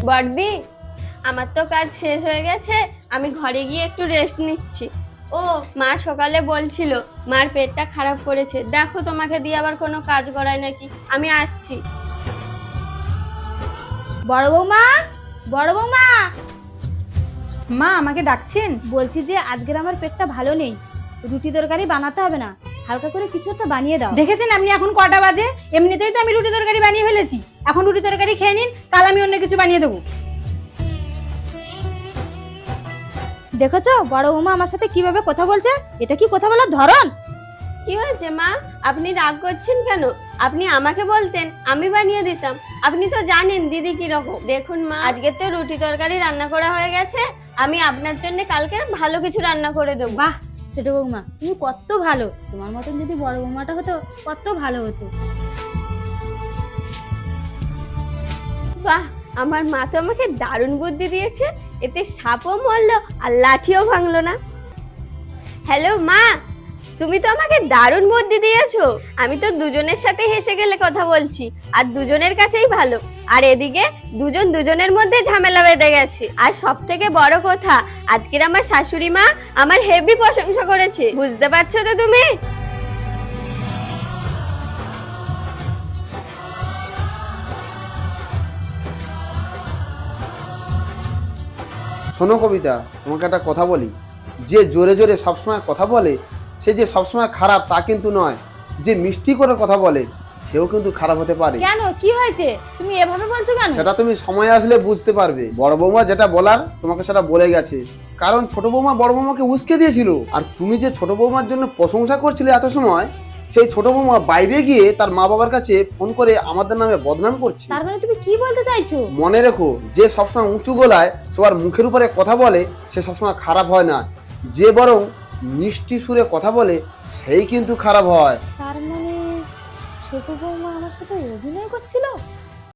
বড়দি, আমার তো কাজ শেষ হয়ে গেছে, আমি ঘরে গিয়ে একটু রেস্ট নিচ্ছি। ও মা সকালে বলছিল মার পেটটা খারাপ করেছে, দেখো তোমাকে দিয়ে আবার কোনো কাজ করায় নাকি। আমি আসছি। বড় বৌমা, বড় বৌমা। মা আমাকে ডাকছেন? বলছি যে আজকের আমার পেটটা ভালো নেই, রুটি তরকারি বানাতে হবে না, হালকা করে কিছু একটা বানিয়ে দাও। দেখেছেন আপনি এখন কটা বাজে? এমনিতেই তো আমি রুটি তরকারি বানিয়ে ফেলেছি, এখন রুটি তরকারি খেয়ে নিন, কাল আমি অন্য কিছু বানিয়ে দেবো। দেখেছো বড় বৌমা আমার সাথে কিভাবে কথা বলছে? এটা কি কথা বলার ধরন? কি হয়েছে মা, আপনি রাগ করছেন কেন? আপনি আমাকে বলতেন, আমি বানিয়ে দিতাম। আপনি তো জানেন দিদি কিরকম। দেখুন মা, আজকে তো রুটি তরকারি রান্না করা হয়ে গেছে, আমি আপনার জন্য কালকে ভালো কিছু রান্না করে দেবো। বাহ ছোট বৌমা, তুমি কত ভালো, তোমার মতন যদি বড় বৌমাটা হতো কত ভালো হতো। বাহ, আমার মা তো আমাকে দারুণ বুদ্ধি দিয়েছে, এতে সাপও মরলো আর লাঠিও ভাঙলো না। হ্যালো মা, তুমি তো আমাকে দারুণ বুদ্ধি দিয়েছো। আমি তো দুজনের সাথে হেসে গেলে কথা বলছি, আর দুজনের কাছেই ভালো। আর এদিকে দুজন দুজনের মধ্যে ঝামেলা বেঁধে গেছে। আর সব থেকে বড় কথা, আজকের আমার শাশুড়ি মা আমার হেভি প্রশংসা করেছে, বুঝতে পারছো তো তুমি? শোনো কবিতা, তোমাকে একটা কথা বলি, যে জোরে জোরে সবসময় কথা বলে সে যে সবসময় খারাপ তা কিন্তু নয়। যে মিষ্টি করে কথা বলে সেও কিন্তু খারাপ হতে পারে। কেন, কি হয়েছে? তুমি এভাবে বলছো কেন? সেটা তুমি সময় আসলে বুঝতে পারবে। বড় বৌমা যেটা বলার তোমাকে সেটা বলে গেছে, কারণ ছোট বৌমা বড় বৌমাকে উস্কে দিয়েছিল। আর তুমি যে ছোট বৌমার জন্য প্রশংসা করছিলে এত সময়, সেই ছোট বৌমা বাইরে গিয়ে তার মা বাবার কাছে ফোন করে আমাদের নামে বদনাম করছে। তার মানে তুমি কি বলতে চাইছো? মনে রেখো, যে সবসময় উঁচু গলায় সবার মুখের উপরে কথা বলে সে সবসময় খারাপ হয় না, যে বরং মিষ্টি সুরে কথা বলে সেই কিন্তু খারাপ হয়। তার মানে ছোট বৌমা আমার সাথে অভিনয় করছিল?